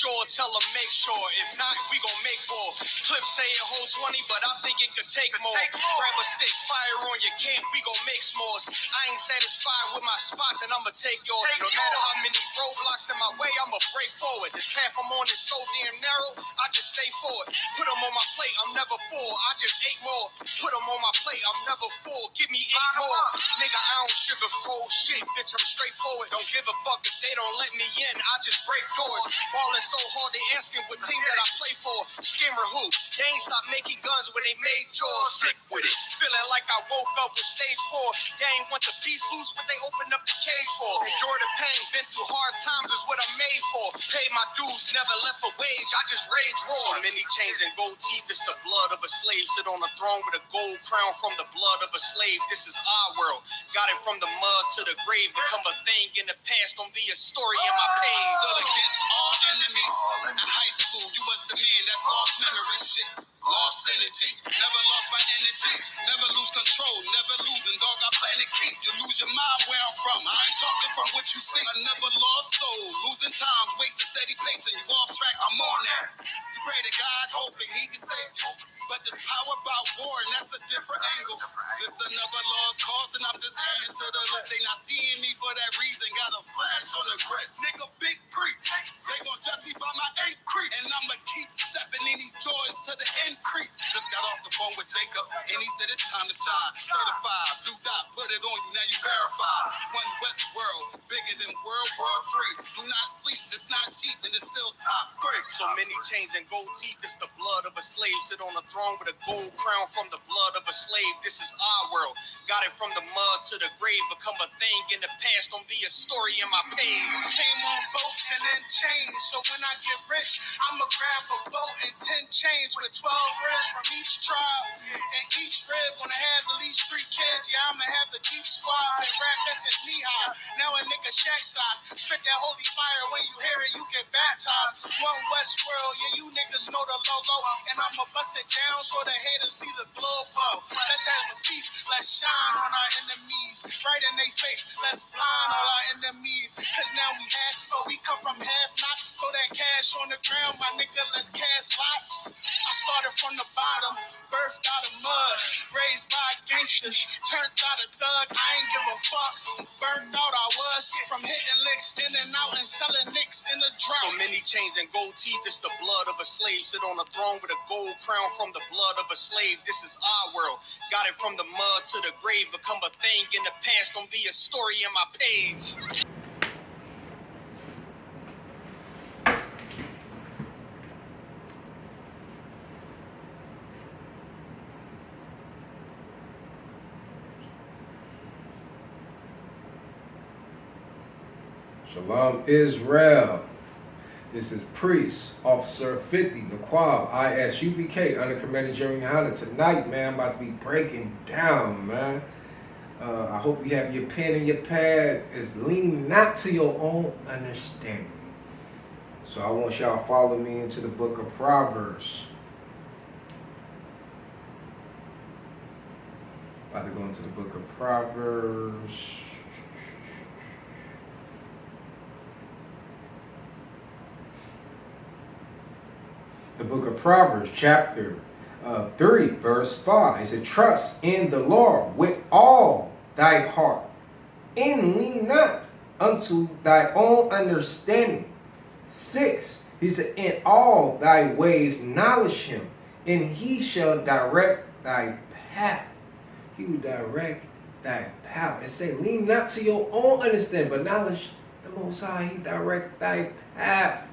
sure, tell them make sure. If not, we gon' make more. Clips say it hold 20, but I think it could take more. Grab a stick, fire on your camp, we gon' make s'mores. I ain't satisfied with my spot, then I'ma take yours. No matter how many roadblocks in my way, I'ma break forward. This path I'm on is so damn narrow, I just stay forward. Put them on my plate, I'm never full, I just ate more. Put them on my plate, I'm never full, give me 8 more. Nigga, I don't sugarcoat shit, bitch, I'm straightforward. Don't give a fuck if they don't let me in, I just break doors. Ballin' so hard, they asking what team that I play for. Skimmer who? They ain't stop making guns when they made jaws. Sick with it, feeling like I woke up with stage 4. They ain't want the peace loose, what they open up the cage for. Endure the pain, been through hard times is what I'm made for. Pay my dues, never left a wage, I just rage war. Many chains and gold teeth, it's the blood of a slave. Sit on a throne with a gold crown from the blood of a slave. This is our world, got it from the mud to the grave. Become a thing in the past, don't be a story in my page. Stood against all enemies. In high school, you was the man that's lost memory shit. Lost energy, never lost my energy. Never lose control, never losing. Dog, I plan to keep you. Lose your mind where I'm from. I ain't talking from what you see. I never lost soul. Losing time, wasting steady pacing. You off track, I'm on there. You pray to God, hoping He can save you. But the power about war, and that's a different angle. This another lost cause, and I'm just adding to the list. They not seeing me for that reason. Got a flash on the grid. Nigga, big priest. They gon' judge me by my increase. And I'ma keep stepping in these joys to the increase. Just got off the phone with Jacob, and he said it's time to shine. Certified, blue dot, put it on you, now you verified. One West world, bigger than World War III. Do not sleep, it's not cheap, and it's still top 3. So many chains and gold teeth, it's the blood of a slave. Sit on a throne with a gold crown from the blood of a slave. This is our world, got it from the mud to the grave. Become a thing in the past, don't be a story in my page. Came on boats and then chains, so when I get rich, I'ma grab a boat and 10 chains with 12 ribs from each tribe. And each rib wanna have at least 3 kids. Yeah, I'ma have the deep squad and rap this is knee high. Now a nigga shack size, spit that holy fire. When you hear it, you get baptized. One West world, yeah, you niggas know the logo. And I'ma bust it down so the haters see the glow. Let's have a feast, let's shine on our enemies. Right in their face, let's blind all our enemies. Cause now we had, but we come from half not. Throw that cash on the ground, my nigga, let's cast lots. I started from the bottom, birthed out of mud, raised by gangsters, turned out a thug. I ain't give a fuck, burnt out I was, from hitting licks, in and out and selling nicks in the drought. So many chains and gold teeth, it's the blood of a slave. Sit on a throne with a gold crown from the blood of a slave. This is our world, got it from the mud to the grave. Become a thing in the past, don't be a story in my page. Shalom Israel. This is Priest, Officer 50, Naquab, ISUPK, under Commander Jeremy Hunter. Tonight, man, I'm about to be breaking down, man. I hope you have your pen and your pad. Is lean not to your own understanding. So I want y'all to follow me into the book of Proverbs. About to go into the book of Proverbs. The book of Proverbs, chapter 3, verse 5. It said, trust in the Lord with all thy heart, and lean not unto thy own understanding. 6. He said, in all thy ways knowledge him, and he shall direct thy path. He will direct thy path. It said, lean not to your own understanding, but knowledge the Most High. He direct thy path.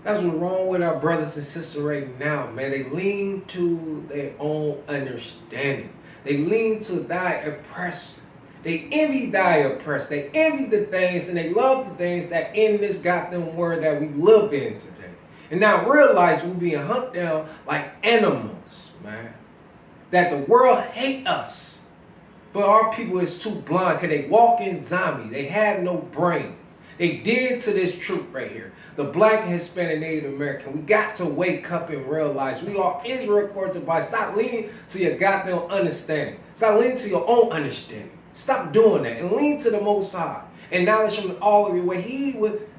That's what's wrong with our brothers and sisters right now, man. They lean to their own understanding. They lean to thy oppressor. They envy thy oppressor. They envy the things and they love the things that in this goddamn world that we live in today. And now realize we're being hunted down like animals, man. That the world hate us. But our people is too blind because they walk in zombies. They have no brains. They did to this truth right here. The black and Hispanic Native American. We got to wake up and realize we are Israel according to the Bible. Stop leaning to your goddamn understanding. Stop leaning to your own understanding. Stop doing that and lean to the Most High. Acknowledge him in all of your way. He would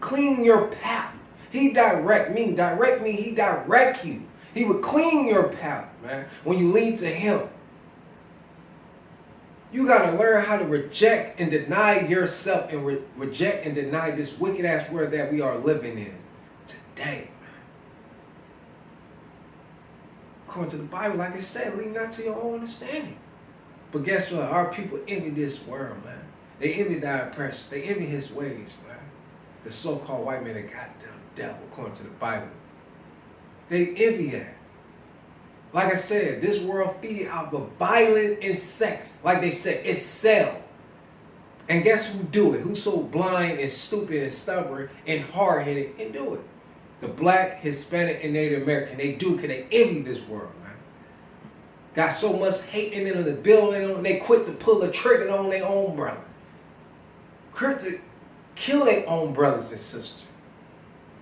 clean your path. He direct me, he direct you. He would clean your path, man, when you lean to him. You got to learn how to reject and deny yourself and reject and deny this wicked ass world that we are living in today. According to the Bible, like I said, lean not to your own understanding. But guess what? Our people envy this world, man. They envy thy oppressor. They envy his ways, man. The so-called white man that got down the devil, according to the Bible. They envy that. Like I said, this world feed out of violence and sex. Like they said, it's sell. And guess who do it? Who's so blind and stupid and stubborn and hard-headed and do it? The black, Hispanic, and Native American. They do it because they envy this world, man. Got so much hate in them, the building, they quit to pull the trigger on their own brother. Quit to kill their own brothers and sisters.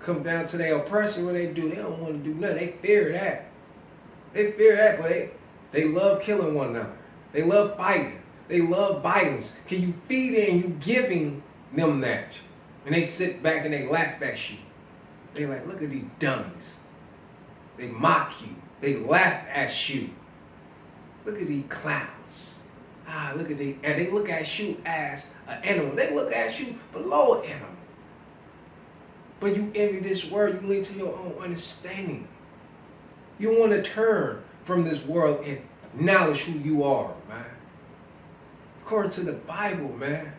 Come down to their oppression, what they do, they don't want to do nothing. They fear that. They fear that, but they love killing one another. They love fighting. They love violence. Can you feed it and you giving them that? And they sit back and they laugh at you. They like, look at these dummies. They mock you. They laugh at you. Look at these clowns. Look at these, and they look at you as an animal. They look at you below an animal. But you envy this world. You lean to your own understanding. You want to turn from this world and acknowledge who you are, man. According to the Bible, man,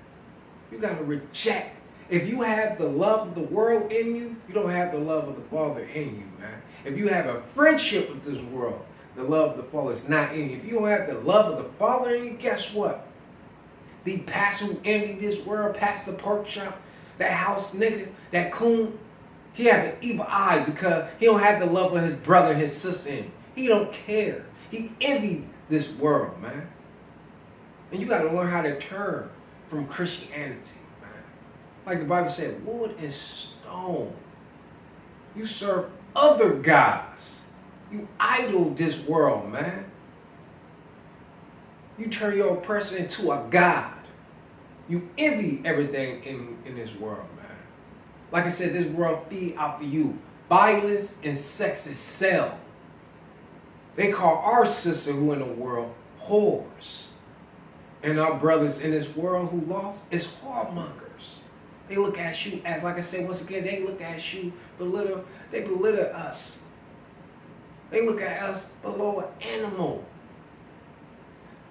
you got to reject. If you have the love of the world in you, you don't have the love of the Father in you, man. If you have a friendship with this world, the love of the Father is not in you. If you don't have the love of the Father in you, guess what? The pastor who envy this world, past the pork shop, that house nigga, that coon, he have an evil eye because he don't have the love of his brother and his sister in him. He don't care. He envy this world, man. And you got to learn how to turn from Christianity, man. Like the Bible said, wood and stone. You serve other gods. You idol this world, man. You turn your oppressor into a god. You envy everything in this world, man. Like I said, this world feed out for you. Violence and sex is sell. They call our sister who in the world whores. And our brothers in this world who lost is whoremongers. They look at you as, like I said, once again, they look at you, they belittle us. They look at us below an animal.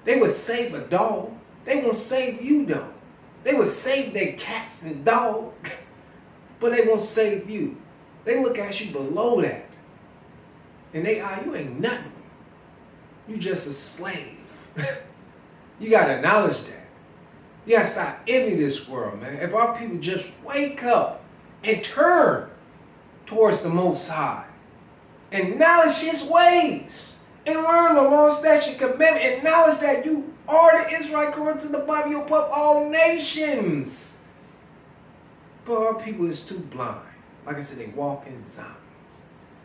They would save a dog. They won't save you, though. They would save their cats and dogs, but they won't save you. They look at you below that. And you ain't nothing. You just a slave. You got to acknowledge that. You got to stop envying this world, man. If our people just wake up and turn towards the Most High, acknowledge his ways, and learn the law, statute, commandment, acknowledge that you are the Israelite according to the Bible, you're above all nations. But our people is too blind. Like I said, they walk in zombies.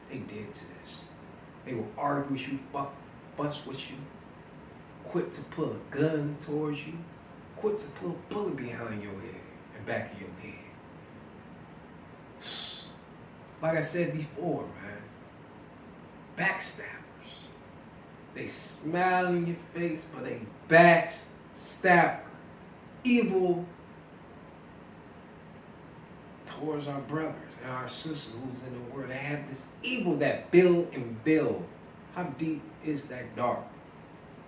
They dead to this. They will argue with you, fuss with you, quit to pull a gun towards you, quit to pull a bullet behind your head and back of your head. Like I said before, man, backstabbers. They smile in your face, but they backstabber. Evil towards our brothers and our sisters who's in the world. They have this evil that build and build. How deep is that dark?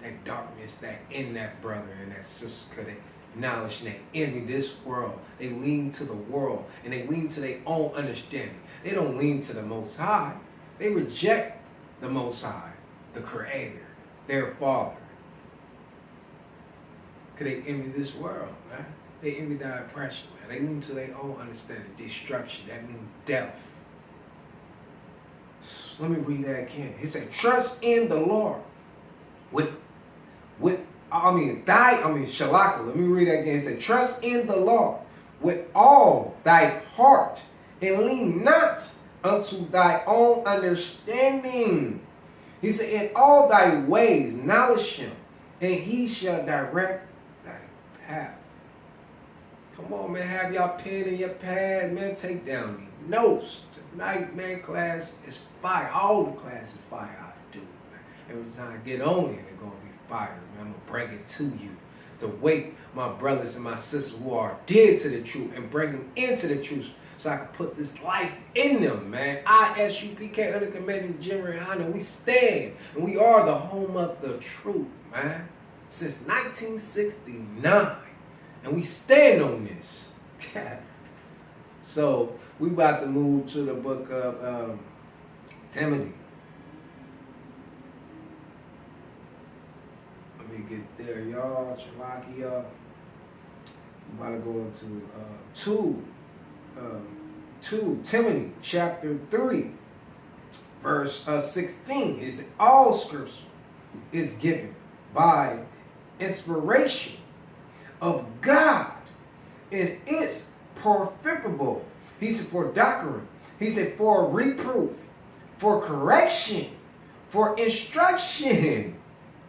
That darkness that in that brother and that sister, because they acknowledge and they envy this world. They lean to the world and they lean to their own understanding. They don't lean to the Most High. They reject the Most High, the Creator, their Father. Because they envy this world, man. They envy the oppression, man. They lean to their own understanding. Destruction, that means death. Let me read that again. He said, trust in the Lord Shalaka. Let me read that again. He said, trust in the Lord with all thy heart, and lean not unto thy own understanding. He said, in all thy ways acknowledge him, and he shall direct thy path. Come on, man. Have y'all pen and your pad, man. Take down these notes. Tonight, man, class is fire. All the class is fire I do, man. Every time I get on here, it's going to be fire, man. I'm going to bring it to you. To wake my brothers and my sisters who are dead to the truth and bring them into the truth so I can put this life in them, man. ISUPK, under Commanding General Honor, we stand and we are the home of the truth, man. Since 1969. And we stand on this. So we about to move to the book of Timothy. Let me get there, y'all. Chalakia. We about to go into 2 Timothy chapter 3, verse 16. It says, all scripture is given by inspiration of God, and it's profitable. He said for doctrine. He said for reproof, for correction, for instruction.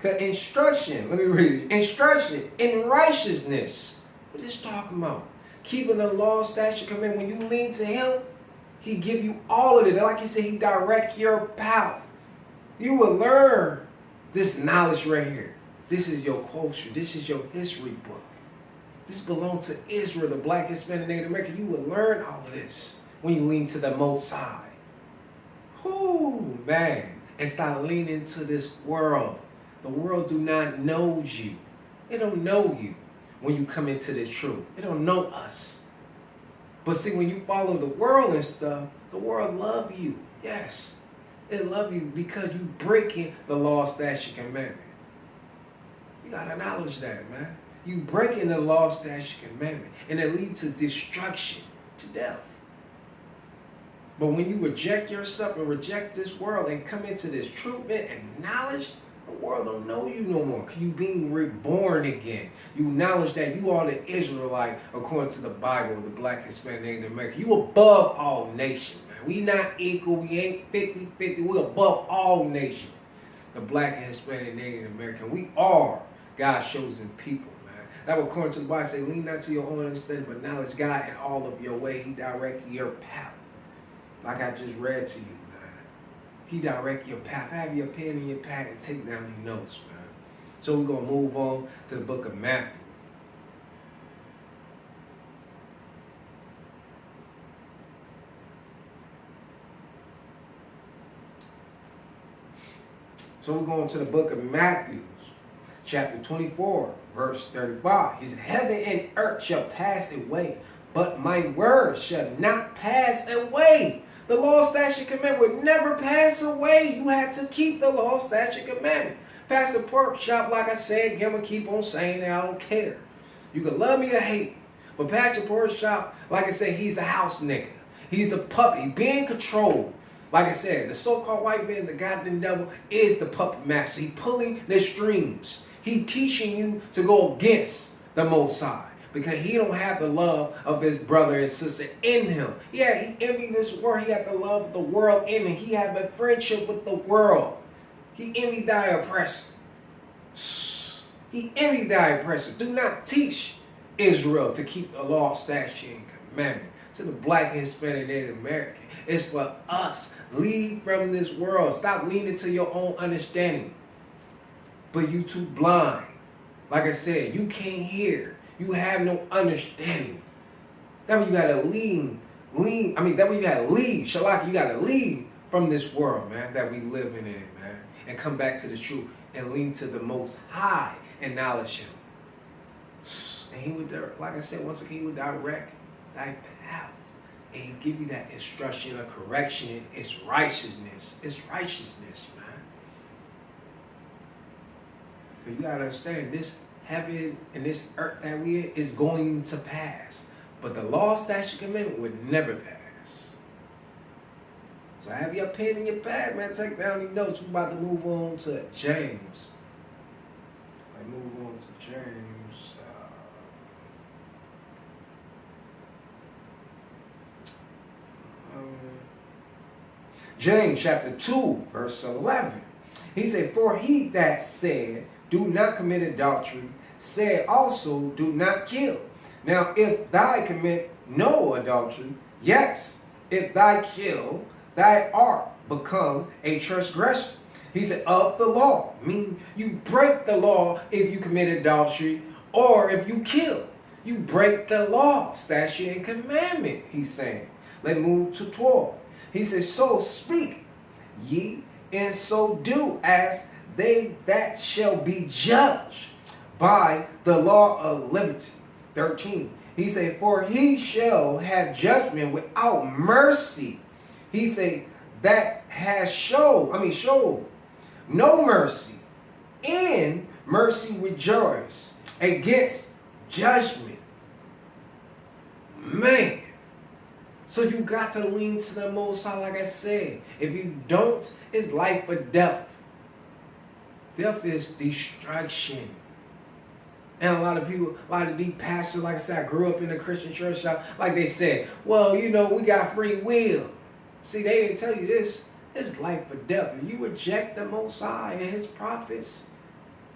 Instruction. Let me read it. Instruction in righteousness. What is talking about? Keeping the law, statute, command. When you lean to Him, He give you all of it. Like He said, He direct your path. You will learn this knowledge right here. This is your culture. This is your history book. This belongs to Israel, the Black, Hispanic, Native American. You will learn all of this when you lean to the Most High. Whoo, man. And start leaning to this world. The world do not know you. They don't know you when you come into this truth. They don't know us. But see, when you follow the world and stuff, the world love you. Yes. It love you because you breaking the law, statute, commandment. You got to acknowledge that, man. You breaking the law, statute, commandment. And it leads to destruction, to death. But when you reject yourself and reject this world and come into this truth, man, and knowledge, the world don't know you no more. You being reborn again. You acknowledge that you are the Israelite according to the Bible, the Black, Hispanic, Native American. You above all nations, man. We not equal. We ain't 50-50. We above all nations. The Black and Hispanic, Native American. We are God's chosen people, man. That will according to the Bible say, lean not to your own understanding, but acknowledge God in all of your way. He direct your path. Like I just read to you. He direct your path. Have your pen in your pad and take down your notes, man. So we're going to move on to the book of Matthew. So we're going to the book of Matthew, chapter 24, verse 35. He said, heaven and earth shall pass away, but my word shall not pass away. The law, statute, commandment would never pass away. You had to keep the law, statute, commandment. Pastor Pork Chop, like I said, I'm going to keep on saying that. I don't care. You can love me or hate me. But Pastor Pork Chop, like I said, he's a house nigga. He's a puppy, being controlled. Like I said, the so-called white man, the goddamn devil, is the puppet master. He pulling the strings. He teaching you to go against the Most High. Because he don't have the love of his brother and sister in him. Yeah, he envied this world. He had the love of the world in him. He had a friendship with the world. He envied thy oppressor. He envied thy oppressor. Do not teach Israel to keep the law, statute, and commandment. To the Black, Hispanic, Native American. It's for us. Leave from this world. Stop leaning to your own understanding. But you too blind. Like I said, you can't hear. You have no understanding. That means you gotta that means you gotta leave. Shalaki, you gotta leave from this world, man, that we living in, man. And come back to the truth and lean to the Most High and acknowledge Him. And He would, like I said, once again, He would direct thy path. And He give you that instruction or correction. It's righteousness. It's righteousness, man. Because you gotta understand this. Heaven and this earth that we in is going to pass. But the law, statute, commandment would never pass. So have your pen in your pad, man. Take down your notes. We're about to move on to James. I move on to James. James chapter 2, verse 11. He said, for he that said, do not commit adultery, said also, do not kill. Now, if thou commit no adultery, yet if thy kill, thy art become a transgression. He said, of the law. Meaning you break the law if you commit adultery or if you kill. You break the law, statute, and commandment, he's saying. Let's move to 12. He says, so speak ye, and so do as they that shall be judged by the law of liberty. 13. He said, for he shall have judgment without mercy. He said, that has showed no mercy. In mercy rejoice against judgment. Man. So you got to lean to the Most High, like I said. If you don't, it's life or death. Death is destruction. And a lot of people, a lot of these pastors, like I said, I grew up in a Christian church, like they said, well, you know, we got free will. See, they didn't tell you this. It's life or death. If you reject the Most High and his prophets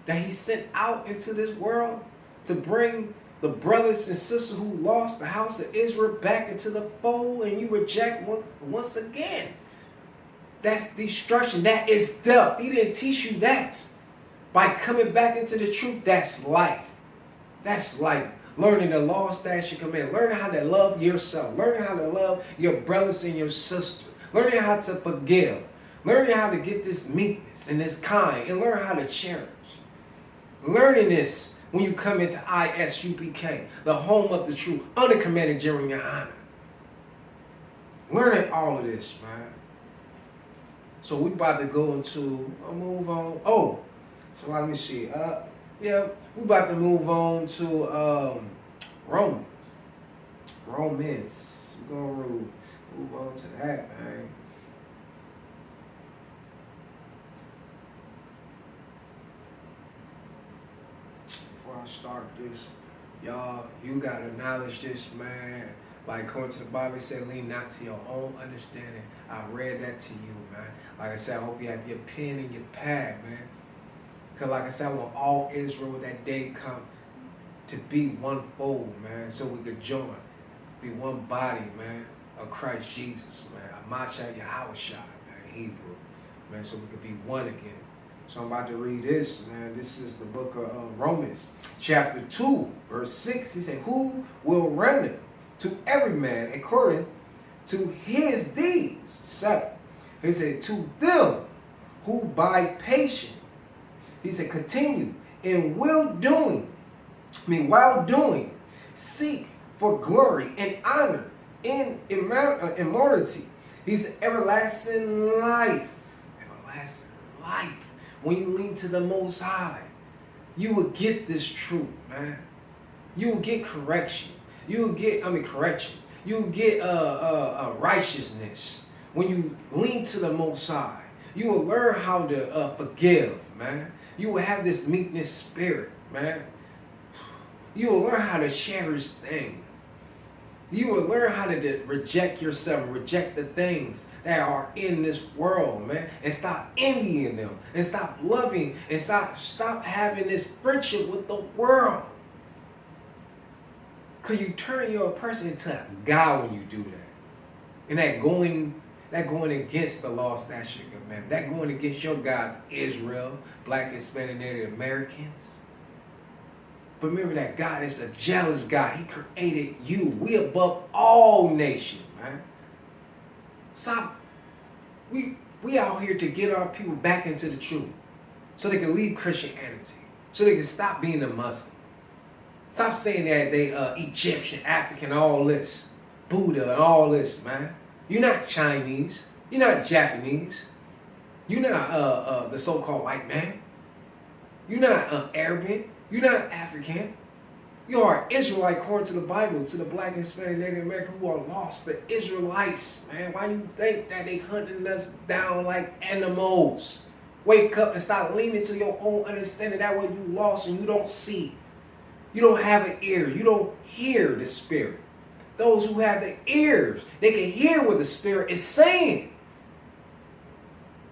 that he sent out into this world to bring the brothers and sisters who lost the house of Israel back into the fold, and you reject once again, that's destruction. That is death. He didn't teach you that. By coming back into the truth, that's life. That's life. Learning the law, statute, command. Learning how to love yourself. Learning how to love your brothers and your sisters. Learning how to forgive. Learning how to get this meekness and this kind. And learn how to cherish. Learning this when you come into ISUPK, the home of the truth, under Commander General Yohana. Learning all of this, man. So we about to go into, I'll move on. Oh, so let me see. Yeah, we about to move on to Romans. Romans. We're gonna move on to that, man. Before I start this, y'all, you gotta acknowledge this, man. Like according to the Bible, it said, lean not to your own understanding. I read that to you, man. Like I said, I hope you have your pen and your pad, man. Because like I said, I want all Israel when that day come to be one fold, man. So we could join. Be one body, man, of Christ Jesus, man. Amasha Yahushua, man, Hebrew. Man, so we could be one again. So I'm about to read this, man. This is the book of Romans, chapter 2, verse 6. He said, who will render to every man according to his deeds? 7. He said, to them who by patience, he said, continue in while doing, seek for glory and honor in immortality. He said, everlasting life. Everlasting life. When you lean to the Most High, you will get this truth, man. You will get correction. You will get, correction. You will get righteousness. When you lean to the Most High, you will learn how to forgive, man. You will have this meekness spirit, man. You will learn how to cherish things. You will learn how to reject yourself, reject the things that are in this world, man. And stop envying them. And stop loving. And stop having this friendship with the world. Because you turn your person into a God when you do that. And that going against the law, statute, and commandment. That going against your gods, Israel, Black, Hispanic, Native Americans. But remember that God is a jealous God. He created you. We above all nations, man. Stop. We out here to get our people back into the truth. So they can leave Christianity. So they can stop being a Muslim. Stop saying that they Egyptian, African, all this. Buddha and all this, man. You're not Chinese. You're not Japanese. You're not the so-called white man. You're not Arabic. You're not African. You are Israelite according to the Bible, to the Black, Hispanic, Native American who are lost, the Israelites, man. Why you think that they hunting us down like animals? Wake up and stop leaning to your own understanding. That way you lost and you don't see. You don't have an ear. You don't hear the Spirit. Those who have the ears, they can hear what the Spirit is saying.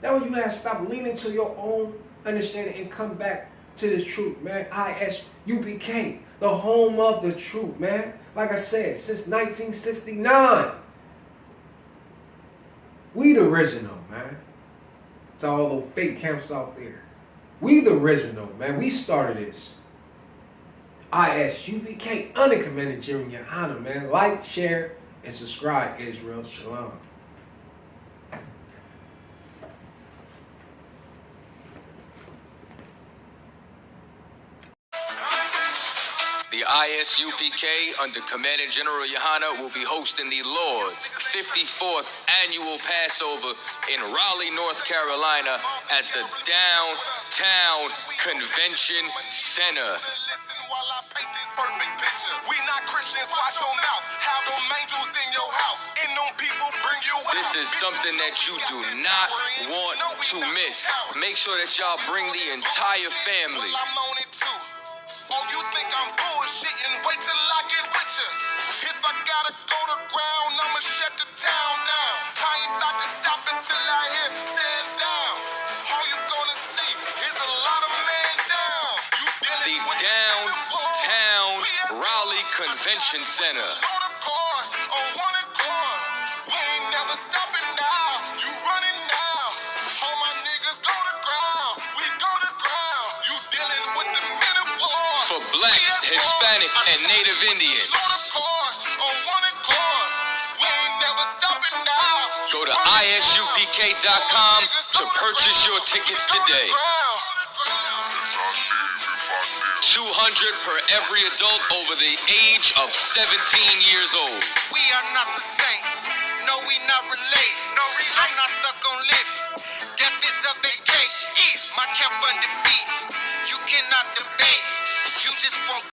That way you have to stop leaning to your own understanding and come back to the truth, man. ISUPK, the home of the truth, man. Like I said, since 1969. We the original, man. To all those fake camps out there. We the original, man. We started this. ISUPK under Commander General Yohana, man. Like, share, and subscribe. Israel Shalom. The ISUPK under Commander General Yohana will be hosting the Lord's 54th annual Passover in Raleigh, North Carolina at the Downtown Convention Center. We not Christians, watch your mouth. Have them angels in your house. And them people bring you out. This is something that you do not want to miss. Make sure that y'all bring the entire family. I'm on it too. Oh, you think I'm bullshitting? Wait till I get with you. If I gotta go to ground, I'ma shut the town down. I ain't about to stop until I hear said down. All you gonna see is a lot of man down. You The dealing with Downtown Raleigh Convention Center. on the course, on one accord. We ain't never stopping now. You running now. All my niggas go to ground. We go to ground. You dealing with the men of war. For blacks, Hispanic, and Native Indians. Go to isupk.com to purchase your tickets today. 200 per every adult over the age of 17 years old. We are not the same. No, we not related. I'm not stuck on living. Death is a vacation. My camp undefeated. You cannot debate. You just won't.